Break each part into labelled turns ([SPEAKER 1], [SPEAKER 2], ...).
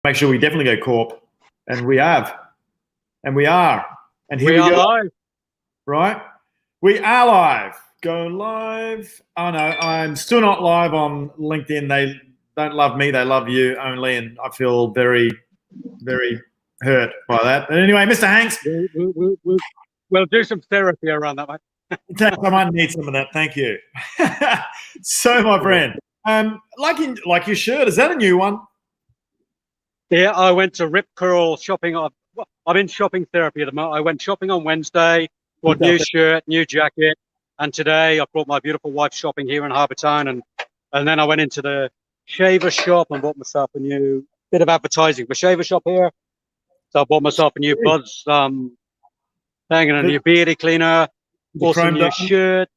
[SPEAKER 1] make sure we definitely go corp, and we have, and we are, and here
[SPEAKER 2] We
[SPEAKER 1] we
[SPEAKER 2] are
[SPEAKER 1] go.
[SPEAKER 2] live.
[SPEAKER 1] Right, we are live. Go live. Oh no, I'm still not live on LinkedIn. They don't love me; they love you only, and I feel very, very hurt by that. But anyway, Mr. Hanks,
[SPEAKER 2] We'll do some therapy around that, mate.
[SPEAKER 1] I might need some of that. Thank you. So, my friend, like your shirt, is that a new one?
[SPEAKER 2] Yeah, I went to Rip Curl shopping. I'm in shopping therapy at the moment. I went shopping on Wednesday, bought new shirt, new jacket, and today I brought my beautiful wife shopping here in Harbour Town, and then I went into the shaver shop and bought myself a new bit of advertising for shaver shop here. So I bought myself a new Buzz thing and a new beardy cleaner, bought some new shirts,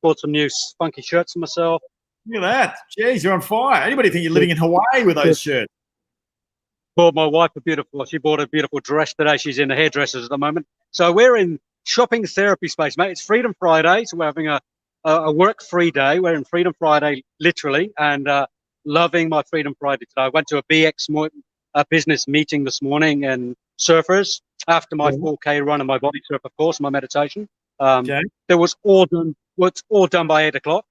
[SPEAKER 2] bought some new funky shirts for myself.
[SPEAKER 1] Look at that. Jeez, you're on fire. Anybody think you're living in Hawaii with those shirts?
[SPEAKER 2] Bought my wife she bought a beautiful dress today. She's in the hairdressers at the moment. So we're in shopping therapy space, mate. It's Freedom Friday, so we're having a work-free day. We're in Freedom Friday, literally, and loving my Freedom Friday today. I went to a BX business meeting this morning and surfers after my 4K run and my body surf, of course, my meditation. There was all done by 8 o'clock.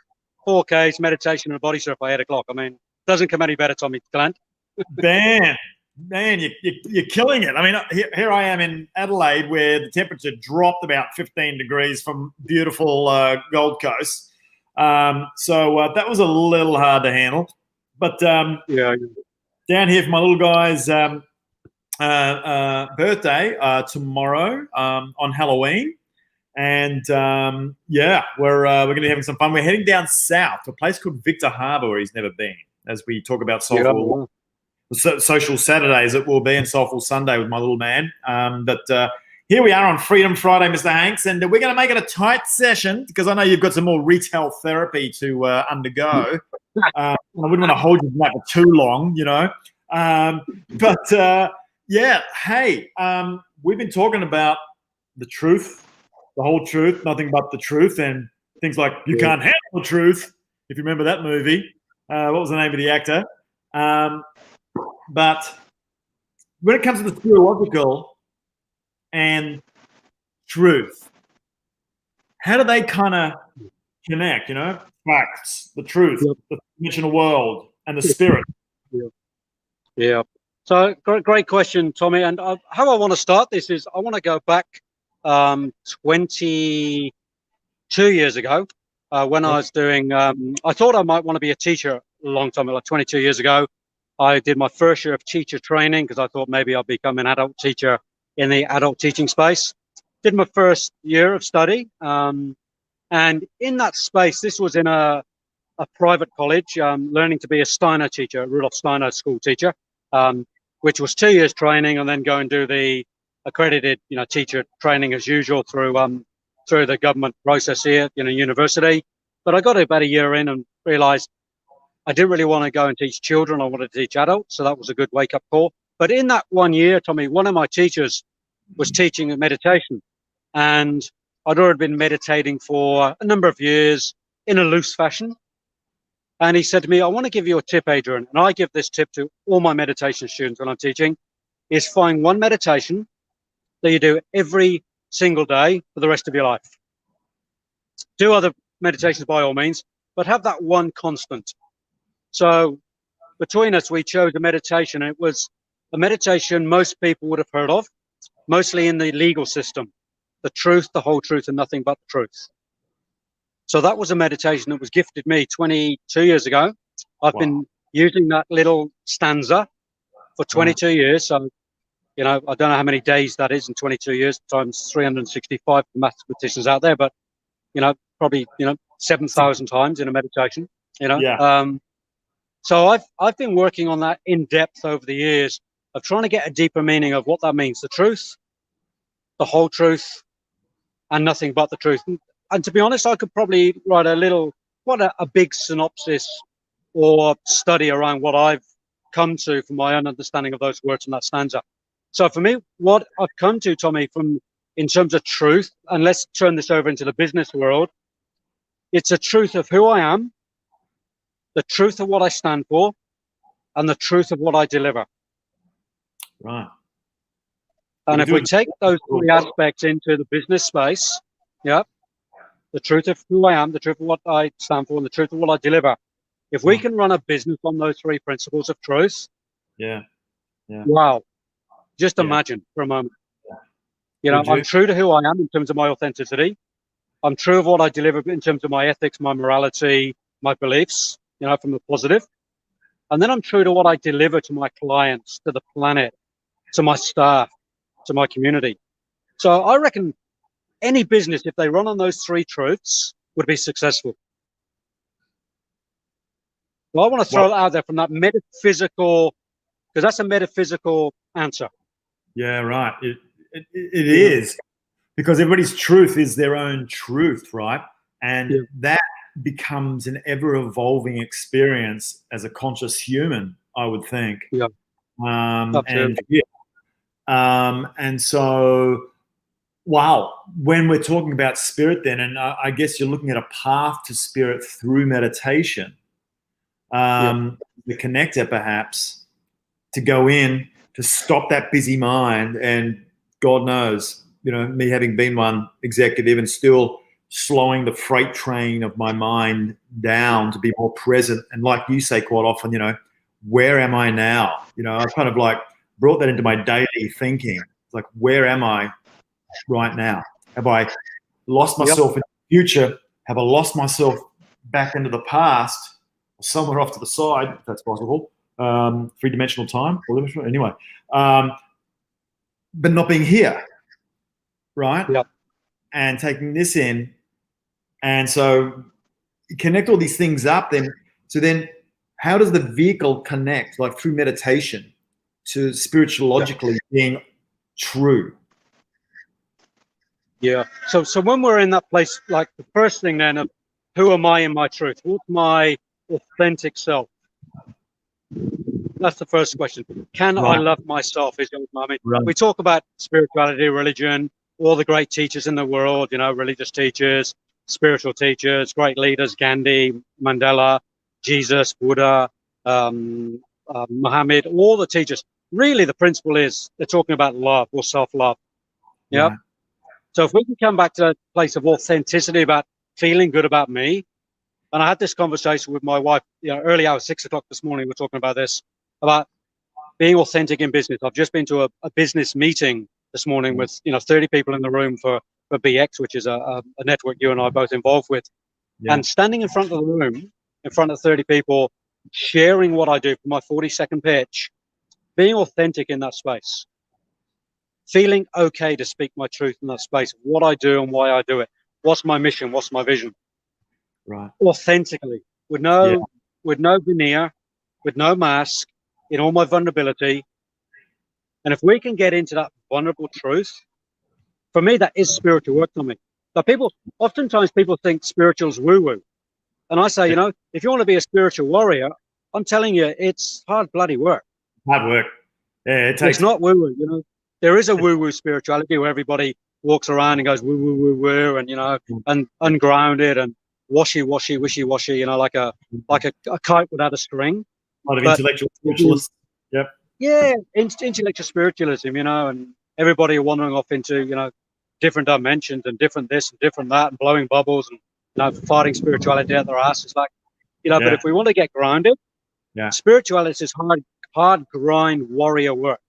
[SPEAKER 2] 4Ks, meditation, and a body surf by 8 o'clock. I mean, doesn't come any better, Tommy Glant.
[SPEAKER 1] Man, you're killing it. I mean, here I am in Adelaide, where the temperature dropped about 15 degrees from beautiful Gold Coast. So that was a little hard to handle. But down here for my little guy's birthday tomorrow on Halloween. And we're going to be having some fun. We're heading down south to a place called Victor Harbour, where he's never been, as we talk about Social Saturdays. It will be, and Soulful Sunday with my little man. But here we are on Freedom Friday, Mr. Hanks, and we're going to make it a tight session because I know you've got some more retail therapy to undergo. I wouldn't want to hold you for too long, you know. Hey, we've been talking about the truth. The whole truth, nothing but the truth, and things like You Can't Handle the Truth, if you remember that movie. What was the name of the actor? But when it comes to the spiritualogical and truth, how do they kind of connect, you know? Facts, the truth, the dimensional world, and the spirit.
[SPEAKER 2] Yeah. So great question, Tommy. And how I want to start this is I want to go back 22 years ago when I was doing I thought I might want to be a teacher a long time, like 22 years ago. I did my first year of teacher training because I thought maybe I'll become an adult teacher in the adult teaching space. Did my first year of study, and in that space, this was in a private college, learning to be a Steiner teacher, Rudolf Steiner school teacher, which was 2 years training, and then go and do the accredited, teacher training as usual through the government process here, university. But I got about a year in and realized I didn't really want to go and teach children. I wanted to teach adults. So that was a good wake up call. But in that 1 year, Tommy, one of my teachers was teaching meditation, and I'd already been meditating for a number of years in a loose fashion. And he said to me, I want to give you a tip, Adrian. And I give this tip to all my meditation students when I'm teaching, is find one meditation that you do every single day for the rest of your life. Do other meditations by all means, but have that one constant. So between us, we chose a meditation. It was a meditation most people would have heard of, mostly in the legal system. The truth, the whole truth, and nothing but the truth. So that was a meditation that was gifted me 22 years ago. I've been using that little stanza for 22 years. So I don't know how many days that is in 22 years times 365 for mathematicians out there, but, probably, 7,000 times in a meditation, So I've been working on that in depth over the years of trying to get a deeper meaning of what that means. The truth, the whole truth, and nothing but the truth. And to be honest, I could probably write a big synopsis or study around what I've come to from my own understanding of those words in that stanza. So for me, what I've come to, Tommy, in terms of truth, and let's turn this over into the business world, it's a truth of who I am, the truth of what I stand for, and the truth of what I deliver.
[SPEAKER 1] Right.
[SPEAKER 2] And if we take those three aspects into the business space, yeah, the truth of who I am, the truth of what I stand for, and the truth of what I deliver, if we can run a business on those three principles of truth, wow, just imagine for a moment. You know, I'm true to who I am in terms of my authenticity. I'm true of what I deliver in terms of my ethics, my morality, my beliefs, you know, from the positive. And then I'm true to what I deliver to my clients, to the planet, to my staff, to my community. So I reckon any business, if they run on those three truths, would be successful. Well, I want to throw it out there from that metaphysical, because that's a metaphysical answer.
[SPEAKER 1] Yeah, right. It is, because everybody's truth is their own truth, right? And that becomes an ever-evolving experience as a conscious human, I would think.
[SPEAKER 2] Yeah.
[SPEAKER 1] And so, wow, when we're talking about spirit then, and I guess you're looking at a path to spirit through meditation, the connector perhaps, to go in, to stop that busy mind. And God knows, you know, me having been one executive and still slowing the freight train of my mind down to be more present. And like you say quite often, you know, where am I now? You know, I kind of like brought that into my daily thinking. It's like, where am I right now? Have I lost myself in the future? Have I lost myself back into the past, or somewhere off to the side, if that's possible? Three-dimensional time, four-dimensional, anyway. But not being here, right?
[SPEAKER 2] Yep.
[SPEAKER 1] And taking this in. And so you connect all these things up then. So then how does the vehicle connect, like through meditation, to spiritualogically being true?
[SPEAKER 2] Yeah. So when we're in that place, like the first thing then of who am I in my truth? What's my authentic self? That's the first question. Can I love myself? We talk about spirituality, religion, all the great teachers in the world, you know, religious teachers, spiritual teachers, great leaders, Gandhi, Mandela, Jesus, Buddha, Muhammad, all the teachers. Really, the principle is they're talking about love or self-love. Yep. Right. So if we can come back to a place of authenticity about feeling good about me, and I had this conversation with my wife, you know, early hours, 6 o'clock this morning, we're talking about this, about being authentic in business. I've just been to a business meeting this morning with, you know, 30 people in the room for BX, which is a network you and I are both involved with. Yeah. And standing in front of the room, in front of 30 people, sharing what I do for my 40-second pitch, being authentic in that space, feeling okay to speak my truth in that space, what I do and why I do it, what's my mission, what's my vision.
[SPEAKER 1] Right.
[SPEAKER 2] Authentically, with no veneer, with no mask, in all my vulnerability. And if we can get into that vulnerable truth, for me, that is spiritual work for me. But oftentimes people think spiritual's woo-woo. And I say, you know, if you want to be a spiritual warrior, I'm telling you, it's hard bloody work.
[SPEAKER 1] Hard work. Yeah, it takes.
[SPEAKER 2] It's not woo-woo, you know. There is a woo-woo spirituality where everybody walks around and goes woo-woo-woo-woo, and, you know, and ungrounded and washy-washy, wishy-washy, you know, like a kite without a string.
[SPEAKER 1] A lot of intellectual spiritualists. Yep.
[SPEAKER 2] Yeah, intellectual spiritualism, you know, and everybody wandering off into, you know, different dimensions and different this and different that and blowing bubbles and, you know, fighting spirituality out their asses. Like, you know, but if we want to get grounded, spirituality is hard grind warrior work.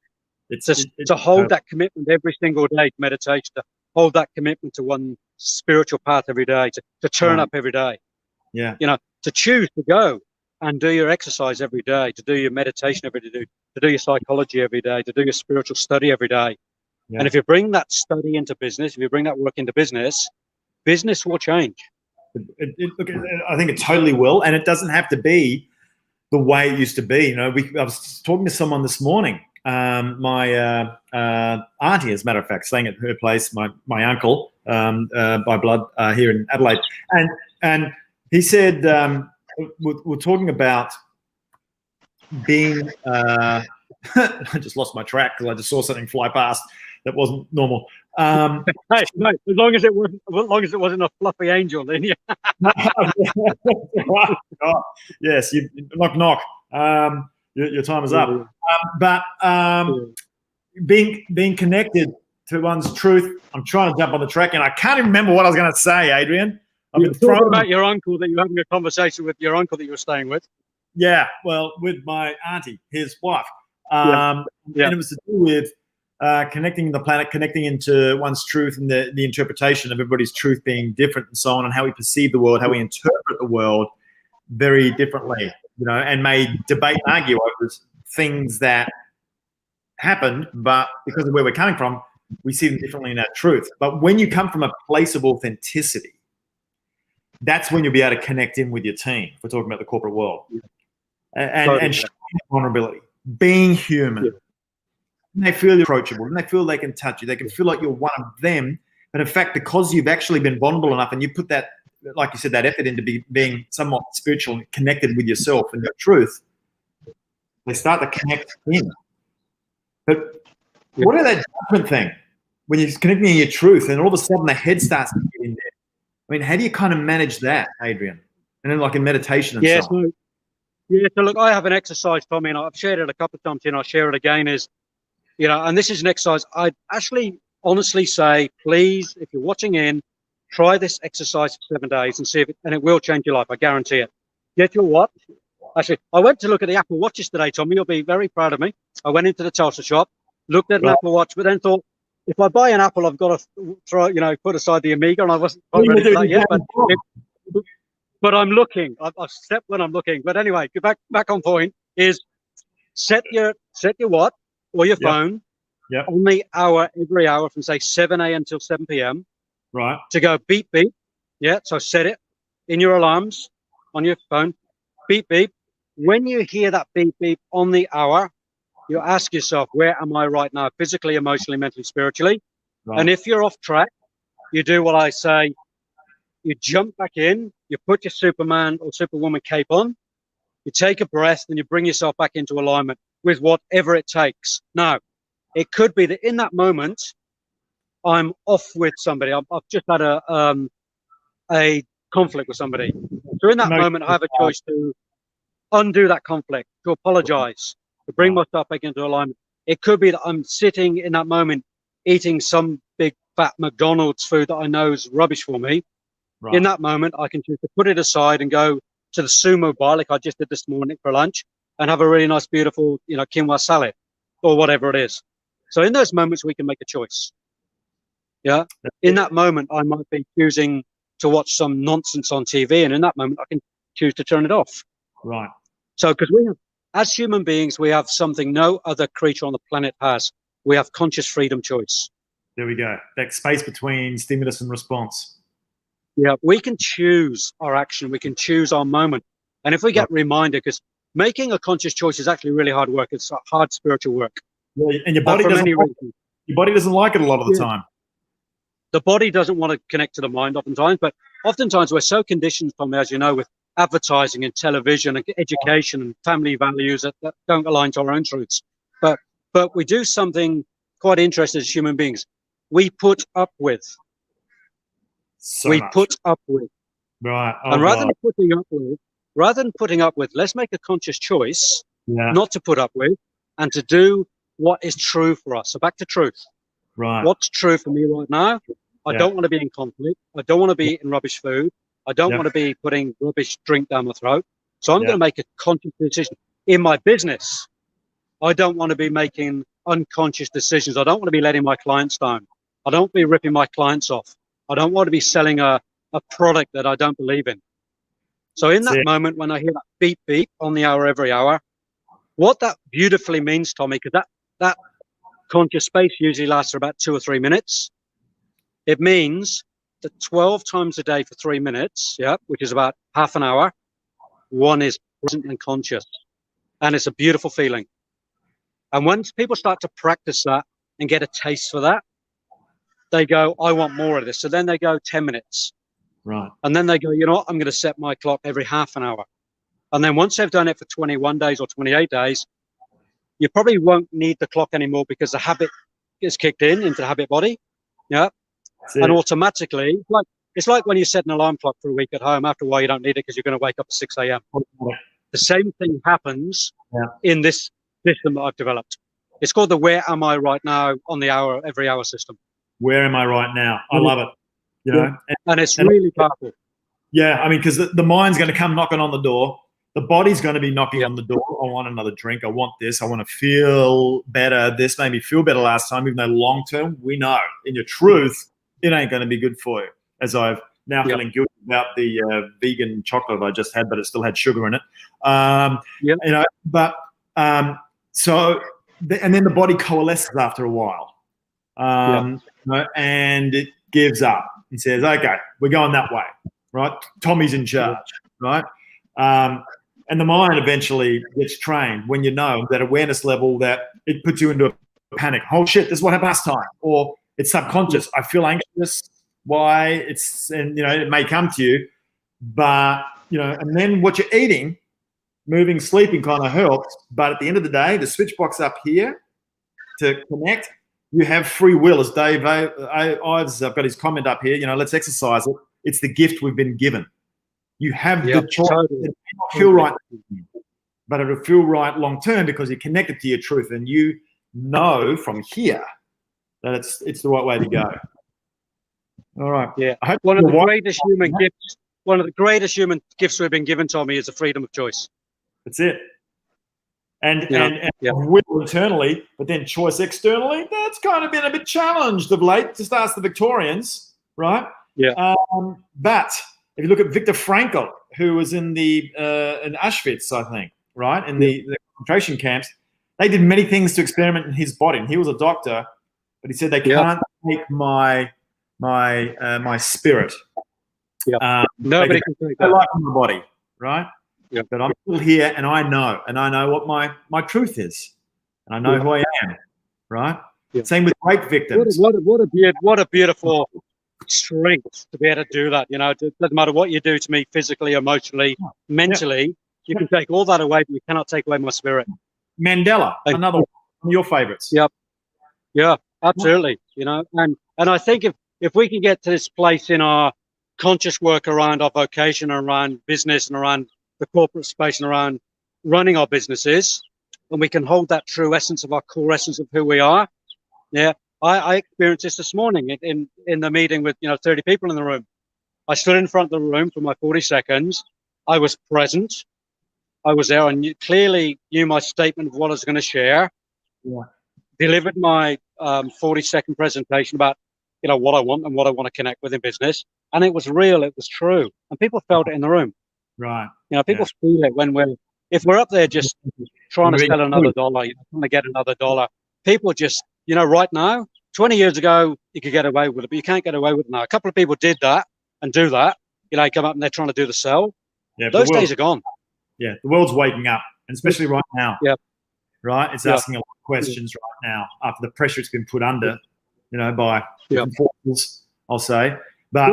[SPEAKER 2] It's to hold that commitment every single day to meditation, to hold that commitment to one spiritual path every day, to turn up every day.
[SPEAKER 1] Yeah.
[SPEAKER 2] You know, to choose to go and do your exercise every day, to do your meditation every day, to do your psychology every day, to do your spiritual study every day. Yeah. And if you bring that study into business, if you bring that work into business, business will change.
[SPEAKER 1] Look, I think it totally will. And it doesn't have to be the way it used to be. You know, I was talking to someone this morning, my auntie, as a matter of fact, staying at her place, my uncle by blood here in Adelaide. And he said, we're talking about being, I just lost my track because I just saw something fly past that wasn't normal.
[SPEAKER 2] Hey, no, as long as it wasn't a fluffy angel, then yeah.
[SPEAKER 1] Oh, yes, you knock. Your time is up. being connected to one's truth. I'm trying to jump on the track, and I can't even remember what I was going to say, Adrian. I've
[SPEAKER 2] You
[SPEAKER 1] been
[SPEAKER 2] were talking
[SPEAKER 1] thrown.
[SPEAKER 2] about your uncle, that you're having a conversation with your uncle that you were staying with.
[SPEAKER 1] Yeah, well, with my auntie, his wife.
[SPEAKER 2] Yeah.
[SPEAKER 1] And it was to do with connecting the planet, connecting into one's truth, and the interpretation of everybody's truth being different and so on, and how we perceive the world, how we interpret the world very differently, you know, and may debate and argue over things that happened, but because of where we're coming from, we see them differently in our truth. But when you come from a place of authenticity, that's when you'll be able to connect in with your team. If we're talking about the corporate world, and showing vulnerability, being human.
[SPEAKER 2] Yeah.
[SPEAKER 1] And they feel approachable, and they feel they can touch you. They can feel like you're one of them. But in fact, because you've actually been vulnerable enough, and you put that, like you said, that effort into being somewhat spiritual and connected with yourself and your truth, they start to connect in. But what about that judgment thing? When you're connecting in your truth, and all of a sudden the head starts to get in there. I mean, how do you kind of manage that, Adrian? And then, like in meditation and so on.
[SPEAKER 2] So look, I have an exercise, Tommy, and I've shared it a couple of times, and I'll share it again. Is, you know, and this is an exercise I'd actually honestly say, please, if you're watching in, try this exercise for 7 days and see if and it will change your life. I guarantee it. Get your watch. Actually, I went to look at the Apple Watches today, Tommy. You'll be very proud of me. I went into the Tesla shop, looked at an Apple Watch, but then thought, if I buy an Apple, I've got to throw, you know, put aside the Amiga, and I wasn't quite ready for that yet. But I'm looking. I've stepped when I'm looking. But anyway, back on point is set your watch or your phone on the hour every hour from say 7 a.m. till 7 p.m.
[SPEAKER 1] Right.
[SPEAKER 2] To go beep beep. Yeah. So set it in your alarms on your phone. Beep beep. When you hear that beep beep on the hour, you ask yourself, where am I right now? Physically, emotionally, mentally, spiritually. Right. And if you're off track, you do what I say. You jump back in, you put your Superman or Superwoman cape on, you take a breath, and you bring yourself back into alignment with whatever it takes. Now, it could be that in that moment, I'm off with somebody. I've just had a conflict with somebody. So in that moment, I have a choice to undo that conflict, to apologize, to bring myself back into alignment. It could be that I'm sitting in that moment eating some big fat McDonald's food that I know is rubbish for me. Right. In that moment, I can choose to put it aside and go to the sumo bar, like I just did this morning for lunch, and have a really nice, beautiful, you know, quinoa salad or whatever it is. So in those moments, we can make a choice. Yeah. In that moment, I might be choosing to watch some nonsense on TV, and in that moment, I can choose to turn it off.
[SPEAKER 1] Right.
[SPEAKER 2] So, because we have, as human beings, we have something no other creature on the planet has. We have conscious freedom choice.
[SPEAKER 1] There we go. That space between stimulus and response.
[SPEAKER 2] Yeah, we can choose our action. We can choose our moment. And if we get reminded, because making a conscious choice is actually really hard work. It's hard spiritual work.
[SPEAKER 1] Yeah, and your body doesn't like it a lot of the time.
[SPEAKER 2] The body doesn't want to connect to the mind oftentimes, but oftentimes we're so conditioned, Tommy, as you know, with advertising and television and education and family values that don't align to our own truths. But we do something quite interesting as human beings. We put up with. Put up with.
[SPEAKER 1] Right.
[SPEAKER 2] And rather than putting up with, let's make a conscious choice not to put up with and to do what is true for us. So back to truth.
[SPEAKER 1] Right.
[SPEAKER 2] What's true for me right now? I don't want to be in conflict. I don't want to be eating rubbish food. I don't want to be putting rubbish drink down my throat. So I'm going to make a conscious decision. In my business, I don't want to be making unconscious decisions. I don't want to be letting my clients down. I don't want to be ripping my clients off. I don't want to be selling a product that I don't believe in. So in that moment, when I hear that beep, beep on the hour every hour, what that beautifully means, Tommy, because that conscious space usually lasts for about 2 or 3 minutes. It means that 12 times a day for 3 minutes, which is about half an hour, one is present and conscious. And it's a beautiful feeling. And once people start to practice that and get a taste for that, they go, I want more of this. So then they go 10 minutes.
[SPEAKER 1] Right.
[SPEAKER 2] And then they go, you know what, I'm going to set my clock every half an hour. And then once they've done it for 21 days or 28 days, you probably won't need the clock anymore because the habit is kicked into the habit body. Yeah. And automatically, it's like when you set an alarm clock for a week at home. After a while, you don't need it because you're going to wake up at 6 a.m. The same thing happens in this system that I've developed. It's called the Where Am I Right Now on the every hour system.
[SPEAKER 1] Where am I right now? I love it. You know,
[SPEAKER 2] and it's really powerful.
[SPEAKER 1] Yeah, I mean, because the mind's going to come knocking on the door. The body's going to be knocking on the door. I want another drink. I want this. I want to feel better. This made me feel better last time, even though long term, we know in your truth, it ain't going to be good for you. As I've now feeling guilty about the vegan chocolate I just had, but it still had sugar in it. You know, but so, and then the body coalesces after a while. You know, and it gives up and says, okay, we're going that way, right? Tommy's in charge, right? And the mind eventually gets trained when you know that awareness level that it puts you into a panic. Oh shit, this is what happened last time. Or it's subconscious. I feel anxious. Why? And you know, it may come to you, but you know, and then what you're eating, moving, sleeping kind of helps. But at the end of the day, the switch box up here to connect, you have free will. As Dave Ives, I've got his comment up here, you know, let's exercise it. It's the gift we've been given. You have the choice. It may not feel right, but it'll feel right long term because you're connected to your truth and you know from here that it's the right way to go. All right.
[SPEAKER 2] Yeah. One of the greatest human gifts we've been given, Tommy, is the freedom of choice.
[SPEAKER 1] That's it. And will internally, but then choice externally, that's kind of been a bit challenged of late. Just ask the Victorians, right?
[SPEAKER 2] Yeah.
[SPEAKER 1] But if you look at Viktor Frankl, who was in in Auschwitz, I think, right, in the concentration camps, they did many things to experiment in his body. And he was a doctor, but he said they can't take my spirit.
[SPEAKER 2] Yeah. Nobody can take that.
[SPEAKER 1] I like my body, right?
[SPEAKER 2] Yeah.
[SPEAKER 1] But I'm still here, and I know what my truth is, and I know who I am, right? Yeah. Same with great victims.
[SPEAKER 2] What a beautiful strength to be able to do that. You know, it doesn't matter what you do to me physically, emotionally, mentally. You can take all that away, but you cannot take away my spirit.
[SPEAKER 1] Mandela, another one of your favorites.
[SPEAKER 2] Yep. Yeah, absolutely. You know, and I think if we can get to this place in our conscious work around our vocation, around business, and around the corporate space, and around running our businesses, and we can hold that true essence of our core essence of who we are. Yeah. I experienced this morning in the meeting with 30 people in the room. I stood in front of the room for my 40 seconds. I was present. I was there and clearly knew my statement of what I was going to share. Yeah. Delivered my 40-second presentation about what I want and what I want to connect with in business, and it was real. It was true, and people felt it in the room.
[SPEAKER 1] Right.
[SPEAKER 2] People feel it if we're up there just trying to sell another dollar, trying to get another dollar. People just right now. 20 years ago, you could get away with it, but you can't get away with it now. A couple of people did that and do that. Come up and they're trying to do the sell. Yeah, those days are gone.
[SPEAKER 1] Yeah, the world's waking up, and especially right now.
[SPEAKER 2] Yeah.
[SPEAKER 1] Right? It's asking a lot of questions right now after the pressure it's been put under, by different forces, I'll say. But,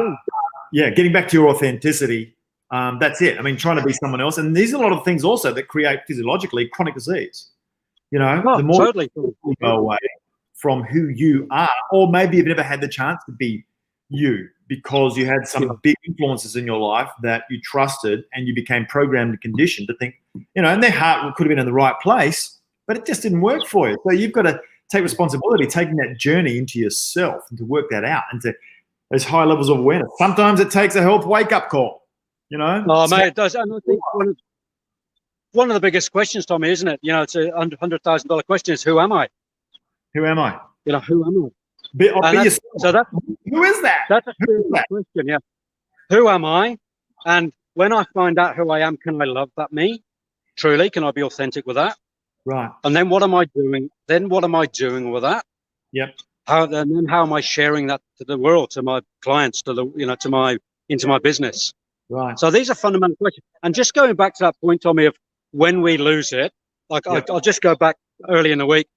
[SPEAKER 1] getting back to your authenticity, that's it. I mean, trying to be someone else. And these are a lot of things also that create physiologically chronic disease. The more you go away from who you are, or maybe you've never had the chance to be you because you had some big influences in your life that you trusted and you became programmed and conditioned to think, and their heart could have been in the right place, but it just didn't work for you. So you've got to take responsibility, taking that journey into yourself and to work that out and to those high levels of awareness. Sometimes it takes a health wake-up call,
[SPEAKER 2] Oh, mate, it does. And I think one of the biggest questions, Tommy, isn't it? It's a $100,000 question is, who am I?
[SPEAKER 1] Who am I?
[SPEAKER 2] Who am I?
[SPEAKER 1] Who is that?
[SPEAKER 2] That's a serious question, yeah. Who am I? And when I find out who I am, can I love that me? Truly, can I be authentic with that?
[SPEAKER 1] Right.
[SPEAKER 2] And then what am I doing? Then what am I doing with that?
[SPEAKER 1] Yep.
[SPEAKER 2] And then how am I sharing that to the world, to my clients, into my business?
[SPEAKER 1] Right.
[SPEAKER 2] So these are fundamental questions. And just going back to that point, Tommy, of when we lose it, I'll just go back early in the week.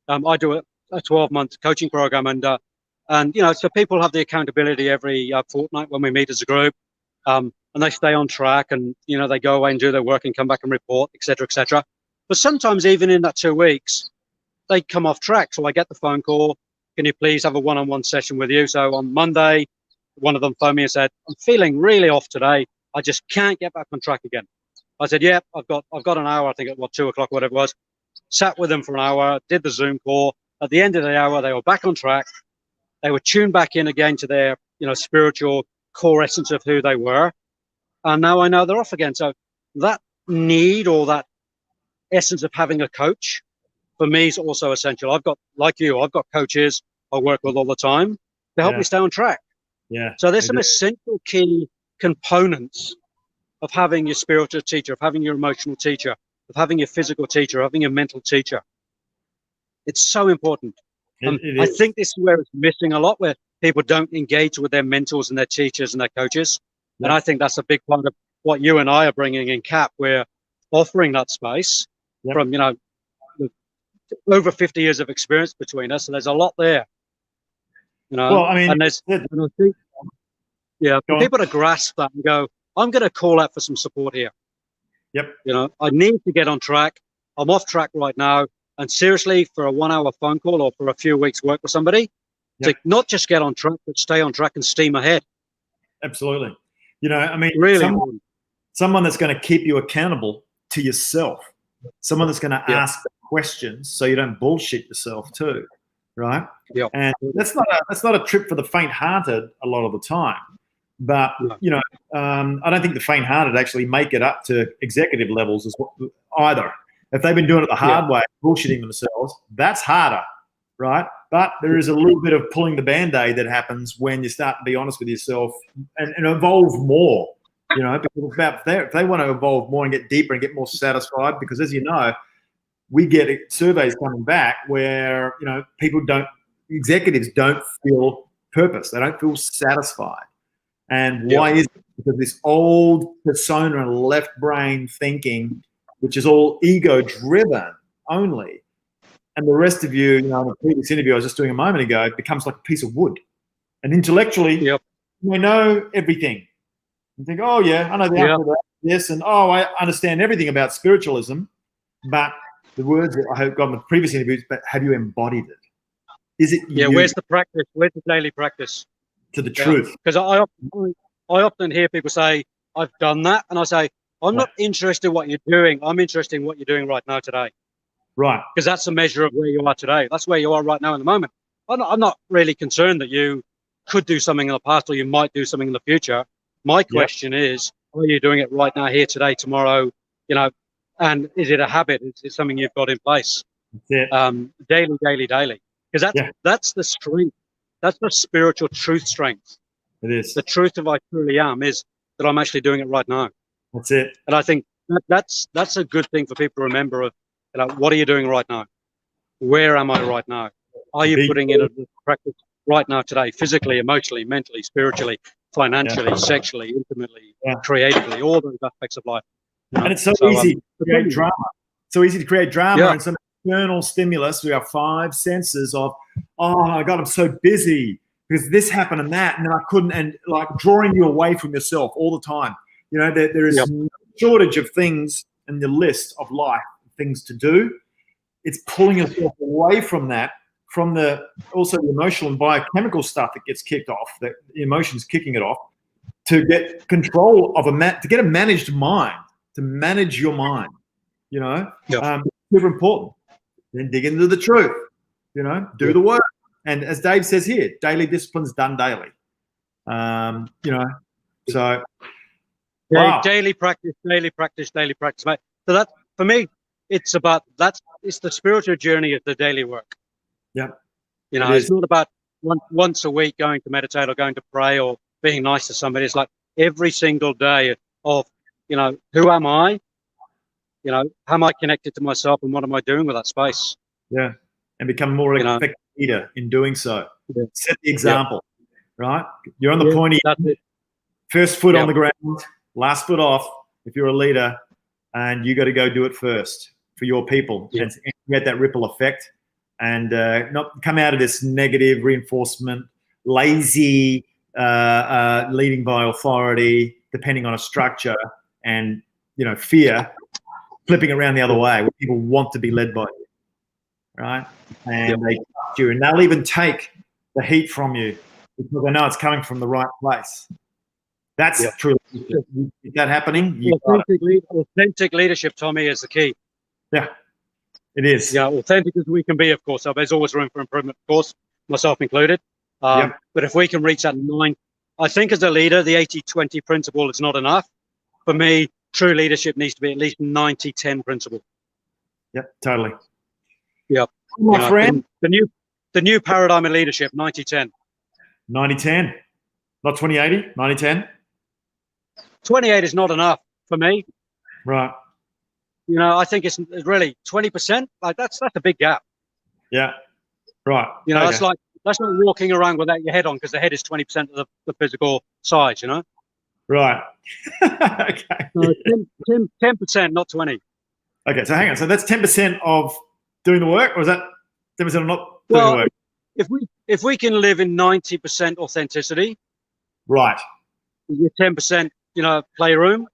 [SPEAKER 2] I do a 12-month coaching program, and so people have the accountability every fortnight when we meet as a group, and they stay on track, and they go away and do their work and come back and report, etc., etc. But sometimes even in that 2 weeks, they come off track. So I get the phone call, can you please have a one-on-one session with you? So on Monday, one of them phoned me and said, I'm feeling really off today. I just can't get back on track again. I said, yeah, I've got an hour, I think at 2 o'clock, whatever it was. sat with them for an hour, did the Zoom call. At the end of the hour, they were back on track. They were tuned back in again to their, spiritual core essence of who they were. And now I know they're off again. So that need, or that essence of having a coach, for me is also essential. I've got, like you, I've got coaches I work with all the time to help me stay on track.
[SPEAKER 1] Yeah.
[SPEAKER 2] So there's some essential key components of having your spiritual teacher, of having your emotional teacher, of having your physical teacher, having your mental teacher. It's so important. I think this is where it's missing a lot, where people don't engage with their mentors and their teachers and their coaches. Yeah. And I think that's a big part of what you and I are bringing in CAP. We're offering that space from, over 50 years of experience between us. So there's a lot there.
[SPEAKER 1] Well, I mean,
[SPEAKER 2] and there's, and I think, for people to grasp that and go, I'm going to call out for some support here.
[SPEAKER 1] Yep.
[SPEAKER 2] I need to get on track. I'm off track right now. And seriously, for a 1 hour phone call or for a few weeks work with somebody, to not just get on track, but stay on track and steam ahead.
[SPEAKER 1] Absolutely. I mean,
[SPEAKER 2] really
[SPEAKER 1] someone that's going to keep you accountable to yourself, someone that's going to ask questions so you don't bullshit yourself too. Right.
[SPEAKER 2] Yeah.
[SPEAKER 1] And that's not a trip for the faint-hearted a lot of the time. But, I don't think the faint-hearted actually make it up to executive levels as well, either. If they've been doing it the hard way, bullshitting themselves, that's harder, right? But there is a little bit of pulling the Band-Aid that happens when you start to be honest with yourself and evolve more, because if they want to evolve more and get deeper and get more satisfied, because as you know, we get surveys coming back where, executives don't feel purpose. They don't feel satisfied. And why is it? Because this old persona and left brain thinking, which is all ego-driven only, and the rest of you, in the previous interview I was just doing a moment ago, it becomes like a piece of wood. And intellectually, you may know everything. You think, oh, yeah, I know the answer to that, yes, and I understand everything about spiritualism, but the words that I have got in the previous interviews, but have you embodied it? Is it you?
[SPEAKER 2] Where's the practice? Where's the daily practice?
[SPEAKER 1] To the truth.
[SPEAKER 2] Because I often hear people say, I've done that. And I say, I'm not interested in what you're doing. I'm interested in what you're doing right now today.
[SPEAKER 1] Right.
[SPEAKER 2] Because that's a measure of where you are today. That's where you are right now in the moment. I'm not really concerned that you could do something in the past or you might do something in the future. My question is, are you doing it right now, here, today, tomorrow? And is it a habit? Is it something you've got in place? Daily? Because that's the strength. That's the spiritual truth strength.
[SPEAKER 1] It is.
[SPEAKER 2] The truth of I truly am is that I'm actually doing it right now.
[SPEAKER 1] That's it.
[SPEAKER 2] And I think that's a good thing for people to remember of, what are you doing right now? Where am I right now? Are you putting in a practice right now today, physically, emotionally, mentally, spiritually, financially, sexually, intimately, creatively, all those aspects of life.
[SPEAKER 1] And it's so easy to create drama. So easy to create drama and some external stimulus. We have 5 senses of, oh my God, I'm so busy because this happened and that, and then I couldn't, and like drawing you away from yourself all the time. There is no shortage of things in the list of life, things to do. It's pulling yourself away from that, from also the emotional and biochemical stuff that gets kicked off, that the emotions kicking it off, to get control of to get a managed mind, to manage your mind. Super important. Then dig into the truth. Do the work. And as Dave says here, daily disciplines done daily. So. Wow.
[SPEAKER 2] Daily practice, mate. So that, for me, it's the spiritual journey of the daily work.
[SPEAKER 1] Yeah.
[SPEAKER 2] It's not about once a week going to meditate or going to pray or being nice to somebody. It's like every single day of, who am I? How am I connected to myself and what am I doing with that space?
[SPEAKER 1] Yeah. And become more effective leader in doing so. Yeah. Set the example, right? You're on the pointy end. First foot on the ground. Last foot off if you're a leader, and you got to go do it first for your people and get that ripple effect, and not come out of this negative reinforcement, lazy leading by authority, depending on a structure, and fear, flipping around the other way where people want to be led by you, right? And they trust you, and they'll even take the heat from you because they know it's coming from the right place. That's true. Is that happening?
[SPEAKER 2] Authentic leadership, Tommy, is the key.
[SPEAKER 1] Yeah. It is.
[SPEAKER 2] Yeah, authentic as we can be, of course. So there's always room for improvement, of course, myself included.
[SPEAKER 1] Yep.
[SPEAKER 2] But if we can reach that I think as a leader, the 80-20 principle is not enough. For me, true leadership needs to be at least 90-10 principle.
[SPEAKER 1] Yep, totally.
[SPEAKER 2] Yep.
[SPEAKER 1] My friend.
[SPEAKER 2] The new paradigm of leadership, 90-10.
[SPEAKER 1] 90-10. Not 20-80, 90-10.
[SPEAKER 2] 28 is not enough for me.
[SPEAKER 1] Right.
[SPEAKER 2] I think it's really 20%. Like that's a big gap.
[SPEAKER 1] Yeah. Right.
[SPEAKER 2] Okay. That's like walking around without your head on, because the head is 20% of the physical size.
[SPEAKER 1] Right. Okay.
[SPEAKER 2] So 10%, not 20.
[SPEAKER 1] Okay. So hang on. So that's 10% of doing the work, or is that 10% of not doing the work?
[SPEAKER 2] If we can live in 90% authenticity,
[SPEAKER 1] right,
[SPEAKER 2] with 10%, playroom.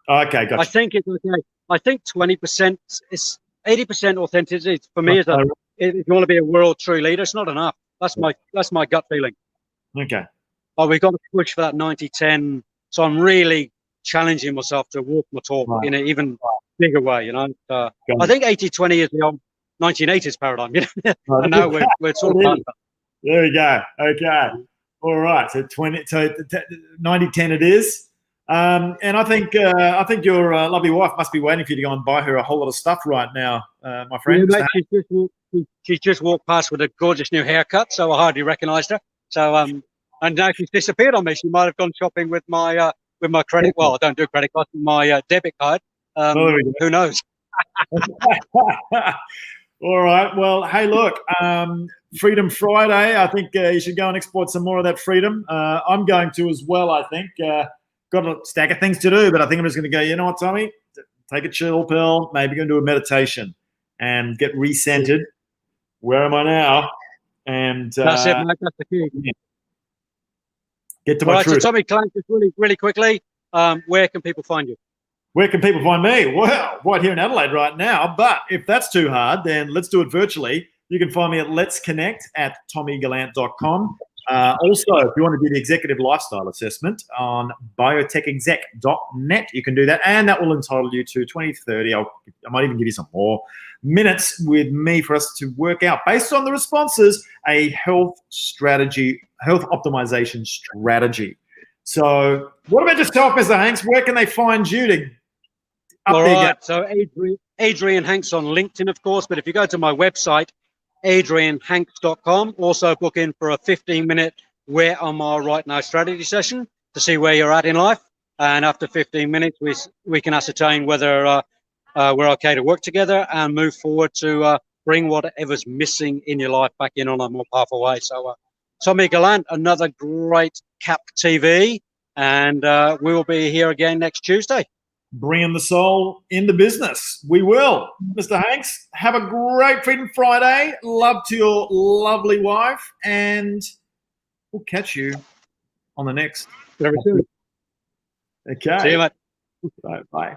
[SPEAKER 1] Okay, gotcha.
[SPEAKER 2] I think it's okay. I think 20% is 80% authenticity for me. If you want to be a world true leader, it's not enough. That's my gut feeling.
[SPEAKER 1] Okay.
[SPEAKER 2] But we've got to push for that 90-10. So I'm really challenging myself to walk my talk in an even bigger way. I think 80-20 is the old 1980s paradigm. And now we're sort of.
[SPEAKER 1] There we go. Okay. All right. So 90-10 it is. And I think your lovely wife must be waiting for you to go and buy her a whole lot of stuff right now, my friend.
[SPEAKER 2] Yeah, mate, she's just walked past with a gorgeous new haircut, so I hardly recognised her. So and now she's disappeared on me. She might have gone shopping with my credit. Well, I don't do credit cards, with my debit card. Who knows?
[SPEAKER 1] All right. Well, hey, look, Freedom Friday. I think you should go and export some more of that freedom. I'm going to as well, I think. Got a stack of things to do, but I think I'm just going to go, you know what, Tommy? Take a chill pill, maybe going to do a meditation and get recentered. Where am I now? And
[SPEAKER 2] that's it, mate. That's the key.
[SPEAKER 1] Yeah. Get to my truth.
[SPEAKER 2] So Tommy Clank, just really quickly, where can people find you?
[SPEAKER 1] Where can people find me? Well, right here in Adelaide right now. But if that's too hard, then let's do it virtually. You can find me at letsconnect@tommygallant.com. Also, if you want to do the executive lifestyle assessment on biotechexec.net, you can do that. And that will entitle you to 20, 30, I might even give you some more minutes with me for us to work out, based on the responses, a health optimization strategy. So what about yourself, Mr. Hanks? Where can they find you to
[SPEAKER 2] All right. So Adrian Hanks on LinkedIn, of course. But if you go to my website, adrianhanks.com, also book in for a 15-minute Where Am I Right Now strategy session to see where you're at in life. And after 15 minutes, we can ascertain whether we're okay to work together and move forward to bring whatever's missing in your life back in on a more powerful way. So Tommy Gallant, another great CAP TV, and we will be here again next Tuesday.
[SPEAKER 1] Bringing the soul in the business. We will. Mr. Hanks, have a great Freedom Friday. Love to your lovely wife, and we'll catch you on the next.
[SPEAKER 2] Very soon.
[SPEAKER 1] Okay.
[SPEAKER 2] See you, mate.
[SPEAKER 1] Bye.